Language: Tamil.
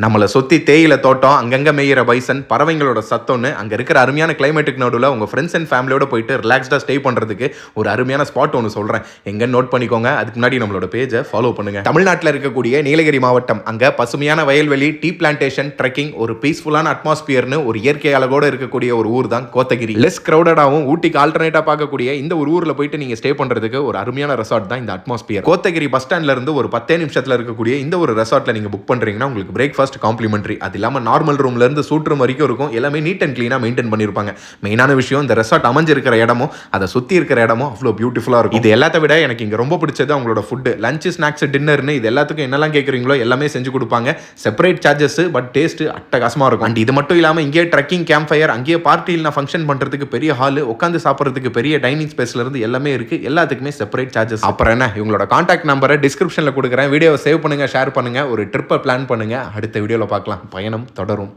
நம்மளை சுற்றி தேயிலை தோட்டம், அங்கங்கே மேயிற பைசன், பறவைங்களோட சத்தம்னு அங்கே இருக்கிற அருமையான கிளைமேட்டுக்கு நடுவில் உங்கள் ஃப்ரெண்ட்ஸ் அண்ட் ஃபேமிலியோட போயிட்டு ரிலாக்ஸ்டாக ஸ்டே பண்ணுறதுக்கு ஒரு அருமையான ஸ்பாட் ஒன்று சொல்கிறேன். எங்கன்னு நோட் பண்ணிக்கோங்க. அதுக்கு முன்னாடி நம்மளோட பேஜை ஃபாலோ பண்ணுங்க. தமிழ்நாட்டில் இருக்கக்கூடிய நீலகிரி மாவட்டம், அங்கே பசுமையான வயல்வெளி, டீ பிளான்டேஷன், ட்ரெக்கிங், ஒரு பீஸ்ஃபுல்லான அட்மாஸ்பியர்னு ஒரு இயற்கை அழகோடு இருக்கக்கூடிய ஒரு ஊர் தான் கோத்தகிரி. லெஸ் கிரௌடடாகவும் ஊட்டிக்கு ஆல்டர்னேட்டாக பார்க்கக்கூடிய இந்த ஒரு ஊரில் போயிட்டு நீங்கள் ஸ்டே பண்ணுறதுக்கு ஒரு அருமையான ரெசார்ட் தான் இந்த அட்மாஸ்பியர். கோத்தகிரி பஸ் ஸ்டாண்ட்ல இருந்து ஒரு 10 நிமிஷத்தில் இருக்கக்கூடிய இந்த ஒரு ரெசார்ட்டில் நீங்கள் புக் பண்ணுறீங்கன்னா உங்களுக்கு பிரேக்ஃபாஸ்ட் காம்ப்ளிமெண்ட்ரி. அது இல்லாமல் நார்மல் ரூம்ல இருந்து சூட் ரூம் வரைக்கும் இருக்கும். எல்லாமே நீட் அண்ட் கிளீனா மெயின்டைன் பண்ணிருப்பாங்க. மெயினான விஷயம், இந்த ரெசார்ட் அமைஞ்சிருக்கிற இடமும் அதை சுத்தி இருக்கிற இடமும் அவ்வளோ பியூட்டிஃபுல்லா இருக்கும். இது எல்லாத்த விட எனக்கு இங்க ரொம்ப பிடிச்சது அவங்களோட ஃபுட். லஞ்ச், ஸ்நாக்ஸ், டின்னர்னு இது எல்லாத்துக்கும் என்னெல்லாம் கேட்குறீங்களோ எல்லாமே செஞ்சு கொடுப்பாங்க. செப்பரேட் சார்ஜஸ், பட் டேஸ்ட் அட்டகாசமா இருக்கும். அண்ட் இது மட்டும் இல்லாமல் இங்கே ட்ரெக்கிங், கேம்ப் ஃபயர், அங்கேயே பார்ட்டியில் ஃபங்க்ஷன் பண்றதுக்கு பெரிய ஹால், உட்காந்து சாப்பிட்றதுக்கு பெரிய டைனிங் ஸ்பேஸ்ல இருந்து எல்லாமே இருக்கு. எல்லாத்துக்குமே செப்பரேட் சார்ஜஸ். அப்புறம் என்ன, இவங்களோட கான்டாக்ட் நம்பரை டிஸ்கிரிப்ஷன்ல கொடுக்குறேன். வீடியோவை சேவ் பண்ணுங்க, ஷேர் பண்ணுங்க, ஒரு ட்ரிப்பை பிளான் பண்ணுங்க. அடுத்த வீடியோவில் பார்க்கலாம். பயணம் தொடரும்.